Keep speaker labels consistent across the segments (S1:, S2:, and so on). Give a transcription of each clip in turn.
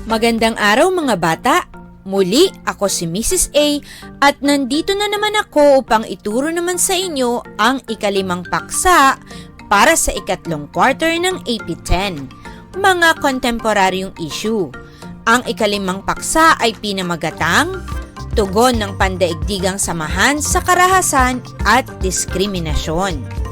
S1: Magandang araw mga bata! Muli ako si Mrs. A at nandito na naman ako upang ituro naman sa inyo ang ikalimang paksa para sa ikatlong quarter ng AP 10, mga kontemporaryong issue. Ang ikalimang paksa ay pinamagatang, tugon ng Pandaigdigang Samahan sa Karahasan at Diskriminasyon.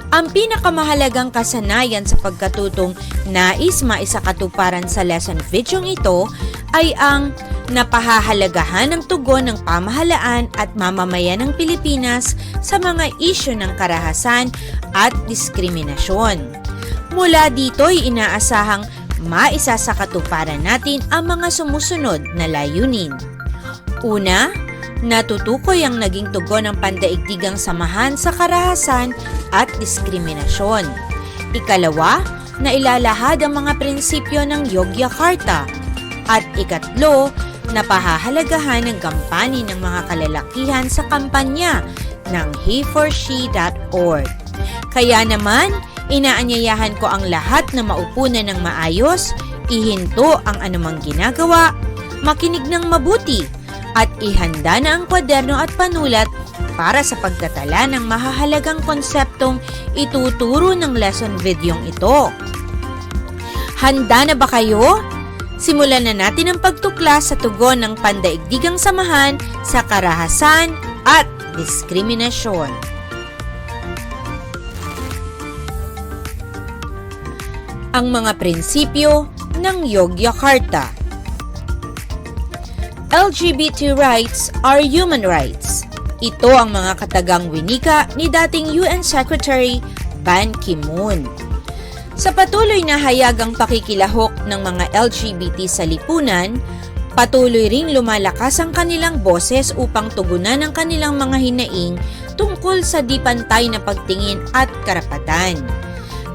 S1: Ang pinakamahalagang kasanayan sa pagkatutong nais maisakatuparan sa lesson video ito ay ang Napahahalagahan ng tugon ng pamahalaan at mamamayan ng Pilipinas sa mga isyu ng karahasan at diskriminasyon. Mula dito'y inaasahang maisasakatuparan natin ang mga sumusunod na layunin. Una, natutukoy ang naging tugon ng Pandaigdigang Samahan sa karahasan at diskriminasyon. Ikalawa, na ilalahad ang mga prinsipyo ng Yogyakarta. At ikatlo, napahahalagahan ng gampanin ng mga kalalakihan sa kampanya ng heforshe.org. Kaya naman, inaanyayahan ko ang lahat na maupunan ng maayos, ihinto ang anumang ginagawa, makinig ng mabuti, at ihanda na ang kwaderno at panulat para sa pagtatala ng mahahalagang konseptong ituturo ng lesson videong ito. Handa na ba kayo? Simulan na natin ang pagtuklas sa tugon ng Pandaigdigang Samahan sa karahasan at diskriminasyon. Ang mga prinsipyo ng Yogyakarta. LGBT rights are human rights. Ito ang mga katagang winika ni dating UN Secretary Ban Ki-moon. Sa patuloy na hayagang pakikilahok ng mga LGBT sa lipunan, patuloy ring lumalakas ang kanilang boses upang tugunan ang kanilang mga hinaing tungkol sa di pantay na pagtingin at karapatan.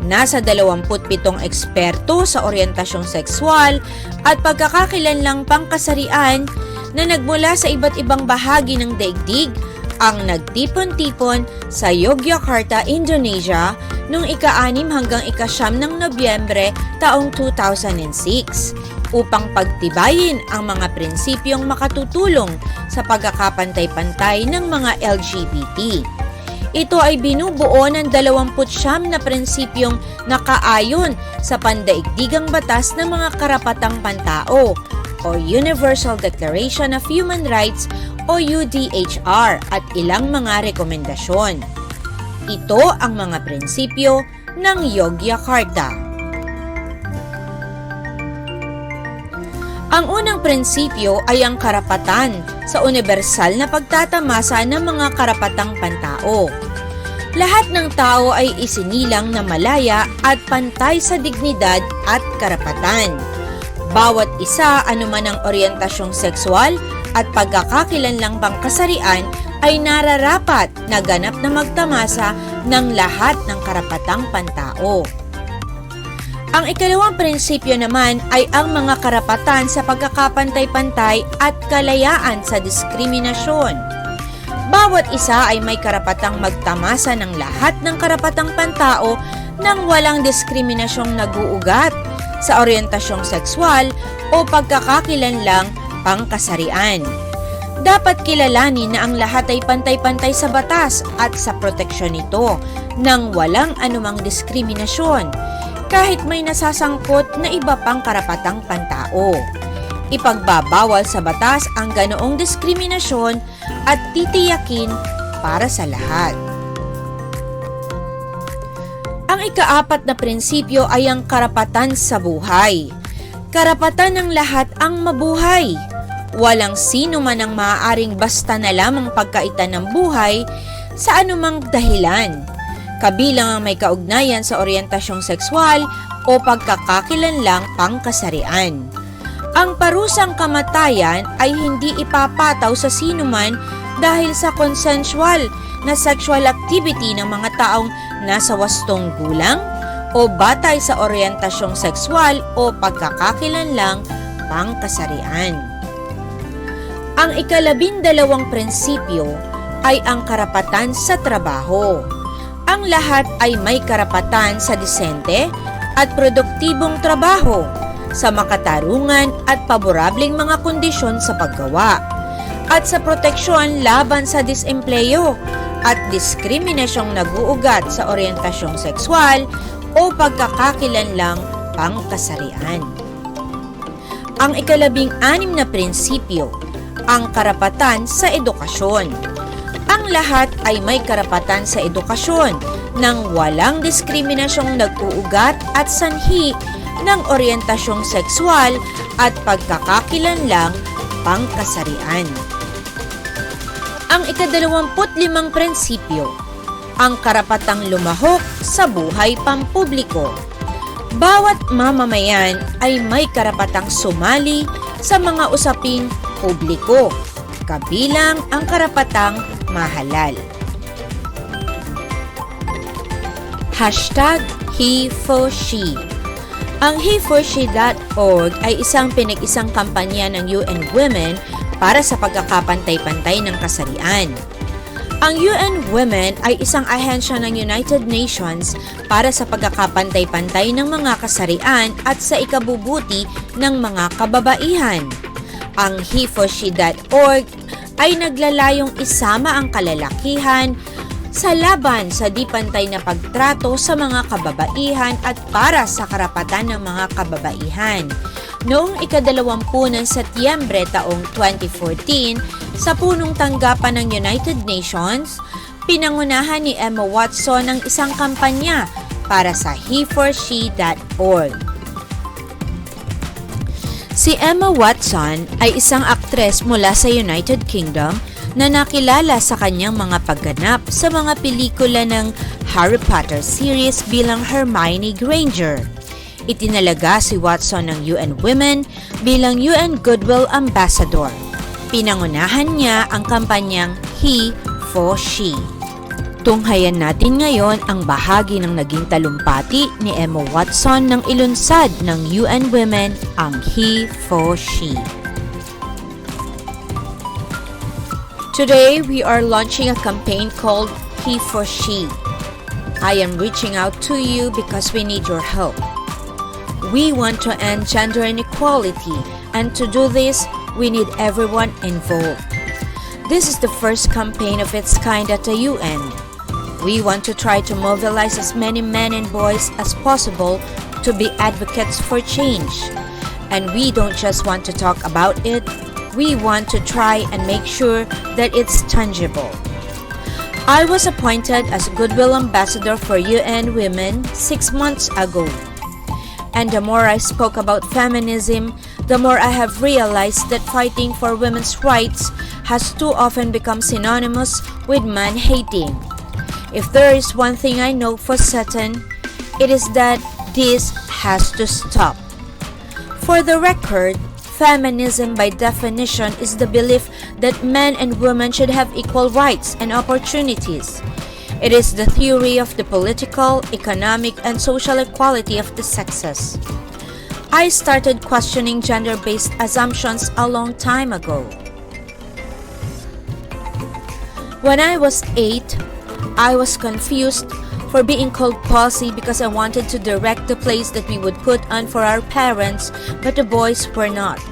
S1: Nasa 27 eksperto sa oryentasyong sexual at pagkakakilanlang pangkasarian na nagmula sa iba't ibang bahagi ng daigdig ang nagtipon-tipon sa Yogyakarta, Indonesia noong ika-6 hanggang ika-9 ng Nobyembre taong 2006 upang pagtibayin ang mga prinsipyong makatutulong sa pagkakapantay-pantay ng mga LGBT. Ito ay binubuo ng 29 na prinsipyong nakaayon sa Pandaigdigang Batas ng mga Karapatang Pantao o Universal Declaration of Human Rights o UDHR at ilang mga rekomendasyon. Ito ang mga prinsipyo ng Yogyakarta. Ang unang prinsipyo ay ang karapatan sa universal na pagtatamasa ng mga karapatang pantao. Lahat ng tao ay isinilang na malaya at pantay sa dignidad at karapatan. Bawat isa, anuman ang oryentasyong sexual at pagkakakilanlang pangkasarian, ay nararapat na ganap na magtamasa ng lahat ng karapatang pantao. Ang ikalawang prinsipyo naman ay ang mga karapatan sa pagkakapantay-pantay at kalayaan sa diskriminasyon. Bawat isa ay may karapatang magtamasa ng lahat ng karapatang pantao nang walang diskriminasyong nag-uugat sa oryentasyong sexual o pagkakakilanlang pangkasarian. Dapat kilalanin na ang lahat ay pantay-pantay sa batas at sa proteksyon nito nang walang anumang diskriminasyon, kahit may nasasangkot na iba pang karapatang pantao. Ipagbabawal sa batas ang ganoong diskriminasyon at titiyakin para sa lahat. Ang ika-4 na prinsipyo ay ang karapatan sa buhay. Karapatan ng lahat ang mabuhay. Walang sino man ang maaaring basta na lamang pagkaitan ng buhay sa anumang dahilan, kabilang ang may kaugnayan sa oryentasyong sexual o pagkakakilanlang pangkasarian. Ang parusang kamatayan ay hindi ipapataw sa sino man dahil sa consensual na sexual activity ng mga taong nasa 8 gulang o batay sa oryentasyong sexual o pagkakakilanlang pangkasarian. Ang ika-12 prinsipyo ay ang karapatan sa trabaho. Ang lahat ay may karapatan sa disente at produktibong trabaho sa makatarungan at paborableng mga kondisyon sa paggawa, at sa proteksyon laban sa disempleyo at diskriminasyong nag-uugat sa oryentasyong sexual o pagkakakilanlang pangkasarian. Ang ika-16 na prinsipyo, ang karapatan sa edukasyon. Ang lahat ay may karapatan sa edukasyon nang walang diskriminasyong nag-uugat at sanhi ng oryentasyong sexual at pagkakakilanlang pangkasarian. Ang ika-25 prinsipyo, ang karapatang lumahok sa buhay pampubliko. Bawat mamamayan ay may karapatang sumali sa mga usaping publiko, kabilang ang karapatang mahalal. #HeForShe. Ang HeForShe.org ay isang pinag-isang kampanya ng UN Women para sa pagkakapantay-pantay ng kasarian. Ang UN Women ay isang ahensya ng United Nations para sa pagkakapantay-pantay ng mga kasarian at sa ikabubuti ng mga kababaihan. Ang HeForShe.org ay naglalayong isama ang kalalakihan sa laban sa di pantay na pagtrato sa mga kababaihan at para sa karapatan ng mga kababaihan. Noong ika-20 ng Setyembre taong 2014, sa punong tanggapan ng United Nations, pinangunahan ni Emma Watson ang isang kampanya para sa HeForShe.org. Si Emma Watson ay isang aktres mula sa United Kingdom na nakilala sa kanyang mga pagganap sa mga pelikula ng Harry Potter series bilang Hermione Granger. Itinalaga si Watson ng UN Women bilang UN Goodwill Ambassador. Pinangunahan niya ang kampanyang HeForShe. Tunghayan natin ngayon ang bahagi ng naging talumpati ni Emma Watson nang ilunsad ng UN Women ang HeForShe. Today, we are launching a campaign called HeForShe. I am reaching out to you because we need your help. We want to end gender inequality, and to do this, we need everyone involved. This is the first campaign of its kind at the UN. We want to try to mobilize as many men and boys as possible to be advocates for change. And we don't just want to talk about it, we want to try and make sure that it's tangible. I was appointed as Goodwill Ambassador for UN Women 6 months ago. And the more I spoke about feminism, the more I have realized that fighting for women's rights has too often become synonymous with man-hating. If there is one thing I know for certain, it is that this has to stop. For the record, feminism by definition is the belief that men and women should have equal rights and opportunities. It is the theory of the political, economic, and social equality of the sexes. I started questioning gender-based assumptions a long time ago. When I was 8, I was confused for being called posse because I wanted to direct the plays that we would put on for our parents, but the boys were not.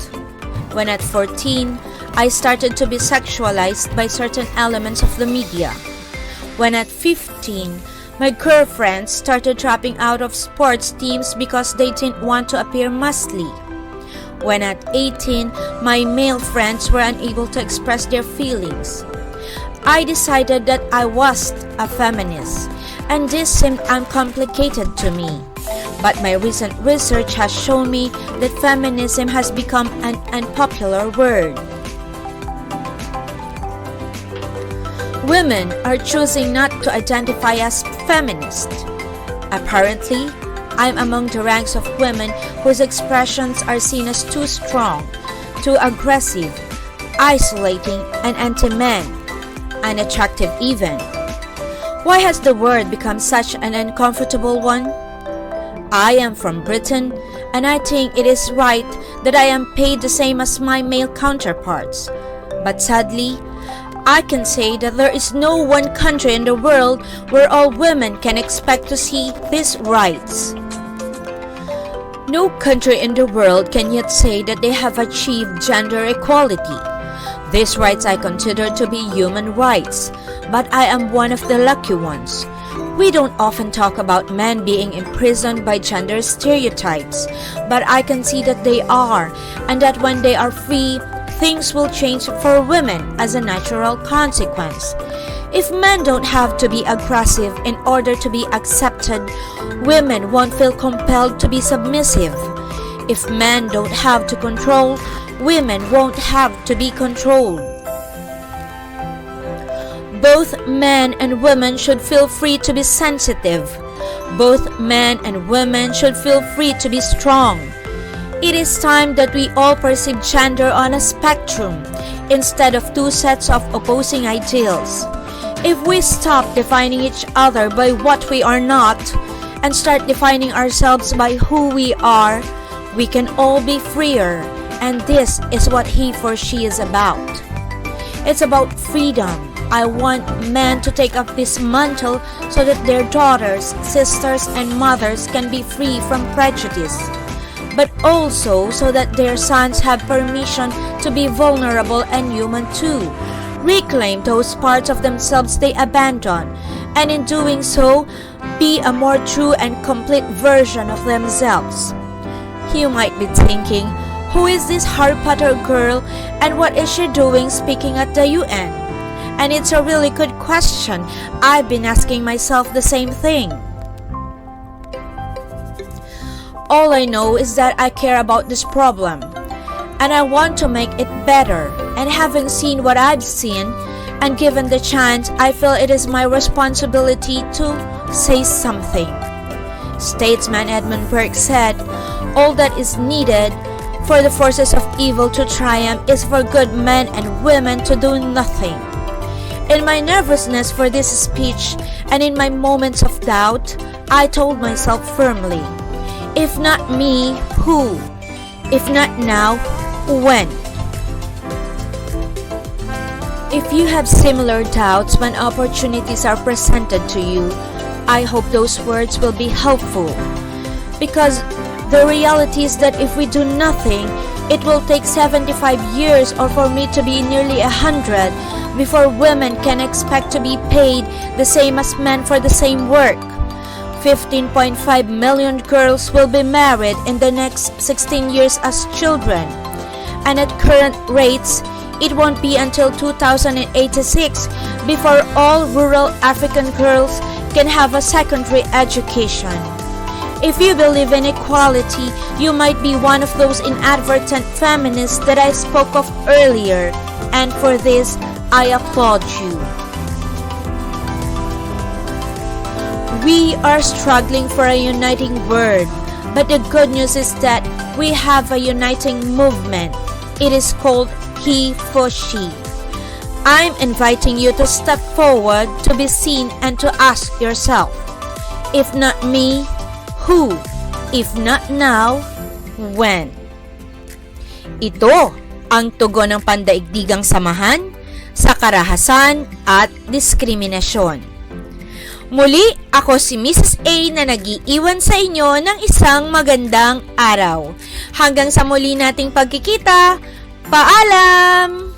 S1: When at 14, I started to be sexualized by certain elements of the media. When at 15, my girlfriends started dropping out of sports teams because they didn't want to appear muscly. When at 18, my male friends were unable to express their feelings. I decided that I was a feminist, and this seemed uncomplicated to me. But my recent research has shown me that feminism has become an unpopular word. Women are choosing not to identify as feminist. Apparently, I'm among the ranks of women whose expressions are seen as too strong, too aggressive, isolating, and anti-men, unattractive even. Why has the word become such an uncomfortable one? I am from Britain, and I think it is right that I am paid the same as my male counterparts. But sadly, I can say that there is no one country in the world where all women can expect to see these rights. No country in the world can yet say that they have achieved gender equality. These rights I consider to be human rights, but I am one of the lucky ones. We don't often talk about men being imprisoned by gender stereotypes, but I can see that they are, and that when they are free, things will change for women as a natural consequence. If men don't have to be aggressive in order to be accepted, women won't feel compelled to be submissive. If men don't have to control, women won't have to be controlled. Both men and women should feel free to be sensitive. Both men and women should feel free to be strong. It is time that we all perceive gender on a spectrum instead of two sets of opposing ideals. If we stop defining each other by what we are not and start defining ourselves by who we are, we can all be freer, and this is what he for she is about. It's about freedom. I want men to take up this mantle so that their daughters, sisters, and mothers can be free from prejudice, but also so that their sons have permission to be vulnerable and human too, reclaim those parts of themselves they abandon, and in doing so, be a more true and complete version of themselves. You might be thinking, who is this Harry Potter girl and what is she doing speaking at the UN? And it's a really good question. I've been asking myself the same thing. All I know is that I care about this problem, and I want to make it better. And having seen what I've seen, and given the chance, I feel it is my responsibility to say something. Statesman Edmund Burke said, "All that is needed for the forces of evil to triumph is for good men and women to do nothing." In my nervousness for this speech and in my moments of doubt, I told myself firmly, if not me, who? If not now, when? If you have similar doubts when opportunities are presented to you, I hope those words will be helpful. Because the reality is that if we do nothing, it will take 75 years or for me to be nearly 100 before women can expect to be paid the same as men for the same work. 15.5 million girls will be married in the next 16 years as children. And at current rates, it won't be until 2086 before all rural African girls can have a secondary education. If you believe in equality, you might be one of those inadvertent feminists that I spoke of earlier, and for this, I applaud you. We are struggling for a uniting word, but the good news is that we have a uniting movement. It is called He for She. I'm inviting you to step forward to be seen and to ask yourself, if not me, who? If not now, when? Ito ang tugon ng Pandaigdigang Samahan sa Karahasan at Diskriminasyon. Muli, ako si Mrs. A na nag-iiwan sa inyo ng isang magandang araw. Hanggang sa muli nating pagkikita, paalam!